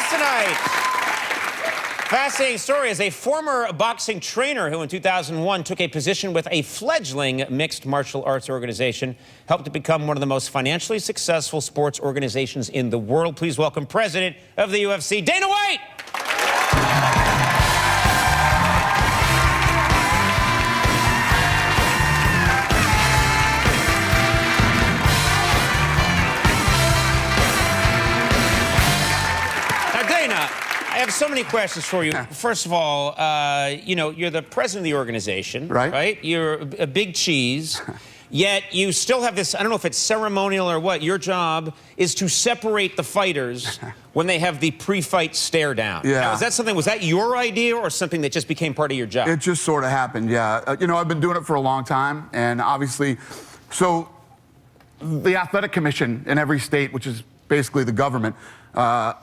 guest tonight. Fascinating story. As a former boxing trainer who in 2001 took a position with a fledgling mixed martial arts organization, helped it become one of the most financially successful sports organizations in the world. Please welcome President of the UFC, Dana White. I have so many questions for you. First of all, you know, you're the president of the organization, right? You're a big cheese, yet you still have this, I don't know if it's ceremonial or what, your job is to separate the fighters when they have the pre-fight stare down. Yeah. Now, is that something, was that your idea or something that just became part of your job? It just sort of happened, yeah. You know, I've been doing it for a long time, and obviously, so the athletic commission in every state, which is basically the government,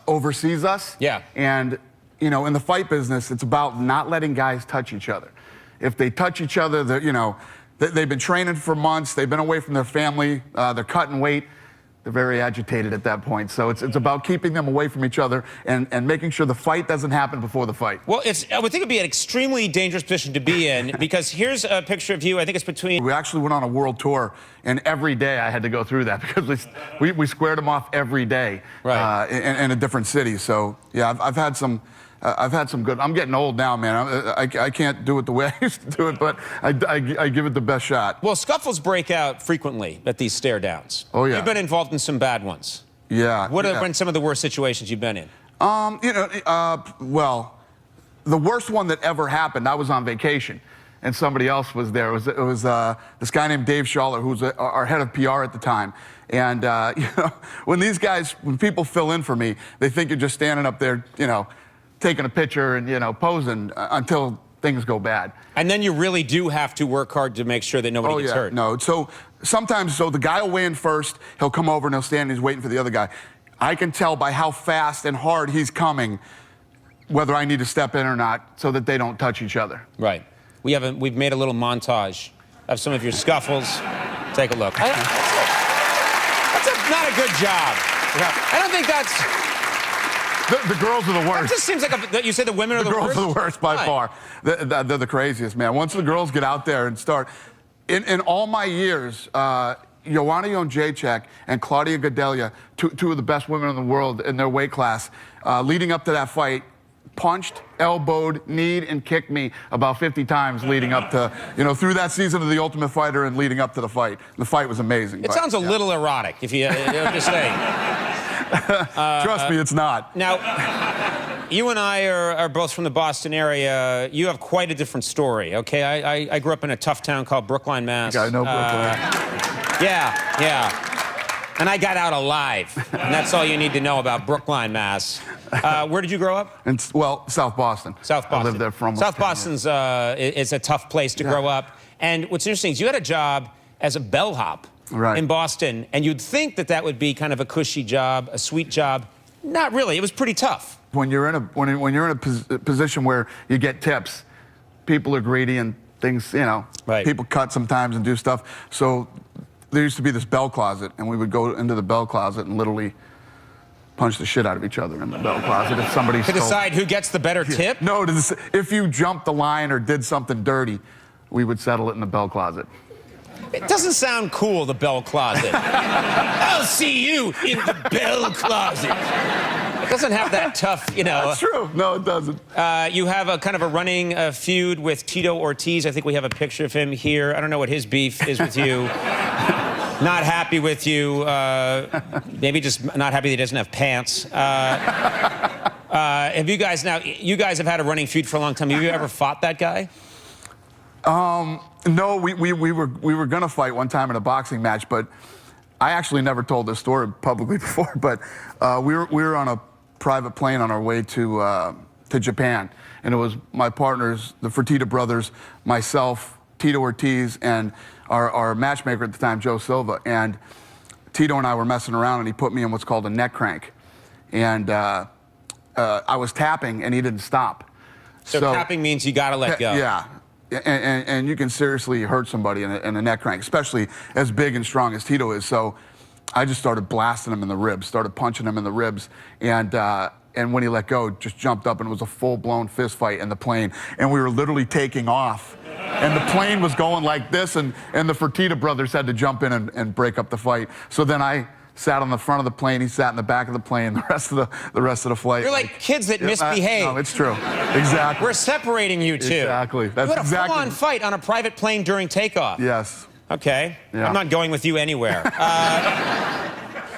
oversees us. Yeah. And, you know, in the fight business, it's about not letting guys touch each other. If they touch each other, you know, they've been training for months, they've been away from their family, they're cutting weight, they're very agitated at that point. So it's about keeping them away from each other and making sure the fight doesn't happen before the fight. Well, I would think it'd be an extremely dangerous position to be in, because here's a picture of you, I think it's between... We actually went on a world tour, and every day I had to go through that because we squared them off every day, right. In a different city. So yeah, I've had some good. I'm getting old now, man. I can't do it the way I used to do it, but I give it the best shot. Well, scuffles break out frequently at these stare downs. Oh yeah. You've been involved in some bad ones. Yeah. What have been some of the worst situations you've been in? You know, well, the worst one that ever happened, I was on vacation, and somebody else was there. It was this guy named Dave Schaller, who was our head of PR at the time. And, you know, when people fill in for me, they think you're just standing up there, you know, taking a picture and, you know, posing until things go bad. And then you really do have to work hard to make sure that nobody gets hurt. No, so sometimes, the guy will weigh in first, he'll come over and he'll stand and he's waiting for the other guy. I can tell by how fast and hard he's coming whether I need to step in or not so that they don't touch each other. Right. We've made a little montage of some of your scuffles. Take a look. That's not a good job. I don't think that's... The girls are the worst. It just seems like you say the women are the worst? The girls are the worst by far. They're the craziest, man. Once the girls get out there and start... In all my years, Joanna Jędrzejczyk and Claudia Gadelha, two of the best women in the world in their weight class, leading up to that fight, punched, elbowed, kneed, and kicked me about 50 times leading up to, you know, through that season of The Ultimate Fighter and leading up to the fight. The fight was amazing. It sounds a little erotic, if you just saying. Trust me, it's not. Now, you and I are both from the Boston area. You have quite a different story, okay? I grew up in a tough town called Brookline, Mass. I know Brookline. Yeah. And I got out alive. And that's all you need to know about Brookline, Mass. Where did you grow up? Well, South Boston. South Boston. I lived there for almost South 10 Boston's is a tough place to grow up. And what's interesting is you had a job as a bellhop in Boston, and you'd think that would be kind of a cushy job, a sweet job. Not really. It was pretty tough. When you're in a position where you get tips, people are greedy and things, you know, people cut sometimes and do stuff. So there used to be this bell closet, and we would go into the bell closet and literally punch the shit out of each other in the bell closet if somebody to decide who gets the better tip? No, if you jumped the line or did something dirty, we would settle it in the bell closet. It doesn't sound cool, the bell closet. I'll see you in the bell closet. It doesn't have that tough, you know. That's true. No, it doesn't. You have a kind of a running feud with Tito Ortiz. I think we have a picture of him here. I don't know what his beef is with you. Not happy with you. Maybe just not happy that he doesn't have pants. Have you guys have had a running feud for a long time. Have you ever fought that guy? No, we were gonna fight one time in a boxing match, but I actually never told this story publicly before. But we were on a private plane on our way to Japan, and it was my partners, the Fertitta brothers, myself, Tito Ortiz, and our matchmaker at the time, Joe Silva. And Tito and I were messing around, and he put me in what's called a neck crank, and I was tapping, and he didn't stop. So tapping means you gotta let go. Yeah. And you can seriously hurt somebody in a neck crank, especially as big and strong as Tito is. So I just started blasting him in the ribs, started punching him in the ribs, and when he let go, just jumped up, and it was a full-blown fist fight in the plane, and we were literally taking off, and the plane was going like this, and the Fertitta brothers had to jump in and break up the fight. So then I sat on the front of the plane, he sat in the back of the plane, the rest of the flight. You're like kids that misbehave. No, it's true. Exactly. We're separating you two. Exactly. That's you had a exactly. full-on fight on a private plane during takeoff. Yes. Okay. Yeah. I'm not going with you anywhere.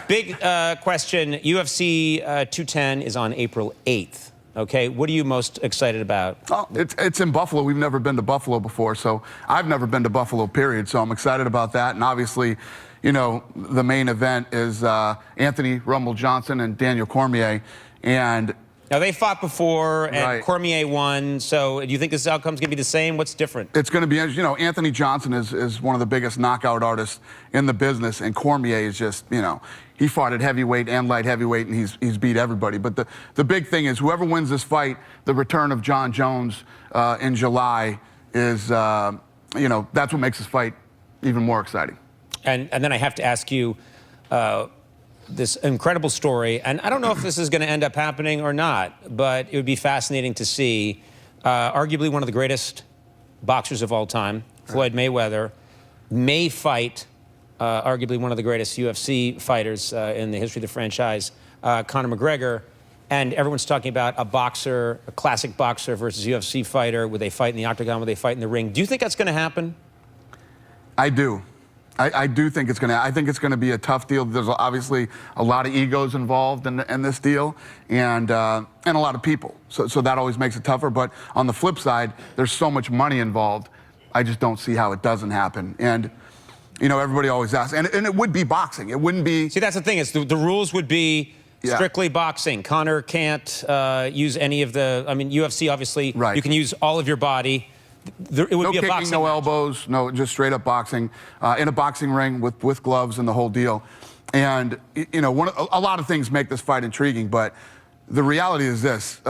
Big question. UFC 210 is on April 8th. Okay. What are you most excited about? Oh, it's in Buffalo. We've never been to Buffalo before, so I've never been to Buffalo, period. So I'm excited about that. And obviously, you know, the main event is Anthony Rumble Johnson and Daniel Cormier. And now, they fought before, and right. Cormier won, so do you think this outcome's going to be the same? What's different? It's going to be, you know, Anthony Johnson is one of the biggest knockout artists in the business, and Cormier is just, you know, he fought at heavyweight and light heavyweight, and he's beat everybody. But the big thing is, whoever wins this fight, the return of John Jones in July is, you know, that's what makes this fight even more exciting. And then I have to ask you, this incredible story, and I don't know if this is going to end up happening or not, but it would be fascinating to see arguably one of the greatest boxers of all time, Floyd Mayweather, may fight arguably one of the greatest UFC fighters in the history of the franchise, Conor McGregor, and everyone's talking about a boxer, a classic boxer versus UFC fighter. Would they fight in the octagon? Would they fight in the ring? Do you think that's going to happen? I do. I do think it's going to. I think it's going to be a tough deal. There's obviously a lot of egos involved in this deal, and a lot of people. So that always makes it tougher. But on the flip side, there's so much money involved. I just don't see how it doesn't happen. And you know, everybody always asks, and it would be boxing. It wouldn't be. See, that's the thing. Is the rules would be strictly boxing. Conor can't use any of the. I mean, UFC obviously. Right. You can use all of your body. It would no be a kicking, boxing no match. elbows, no, just straight up boxing in a boxing ring with gloves and the whole deal. And you know, a lot of things make this fight intriguing, but the reality is this: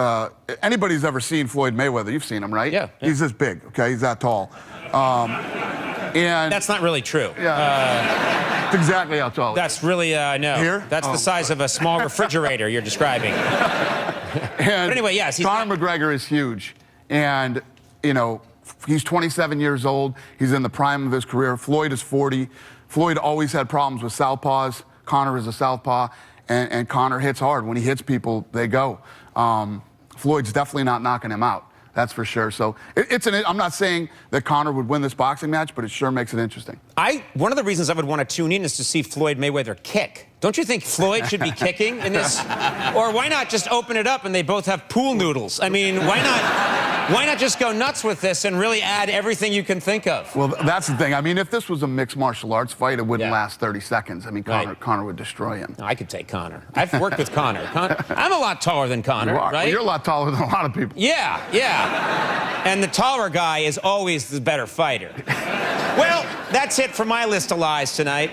anybody who's ever seen Floyd Mayweather, you've seen him, right? Yeah. He's this big, okay? He's that tall. And that's not really true. Yeah, that's exactly how tall. That's really no. Here? That's the size of a small refrigerator you're describing. But anyway, yes. Conor McGregor is huge, and you know. He's 27 years old. He's in the prime of his career. Floyd is 40. Floyd always had problems with southpaws. Conor is a southpaw, and Conor hits hard. When he hits people, they go. Floyd's definitely not knocking him out. That's for sure. So I'm not saying that Conor would win this boxing match, but it sure makes it interesting. One of the reasons I would want to tune in is to see Floyd Mayweather kick. Don't you think Floyd should be kicking in this? Or why not just open it up and they both have pool noodles? I mean, why not just go nuts with this and really add everything you can think of? Well, that's the thing. I mean, if this was a mixed martial arts fight, it wouldn't last 30 seconds. I mean, Conor would destroy him. No, I could take Conor. I've worked with Conor. I'm a lot taller than Conor, you are. right? Well, you're a lot taller than a lot of people. Yeah. And the taller guy is always the better fighter. Well, that's it for my list of lies tonight.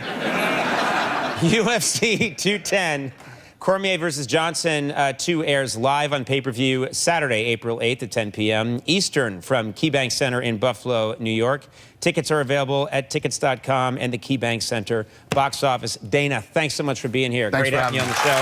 UFC 210, Cormier versus Johnson 2 airs live on pay-per-view Saturday, April 8th at 10 p.m. Eastern from KeyBank Center in Buffalo, New York. Tickets are available at tickets.com and the KeyBank Center box office. Dana, thanks so much for being here. Thanks Great having you on the show.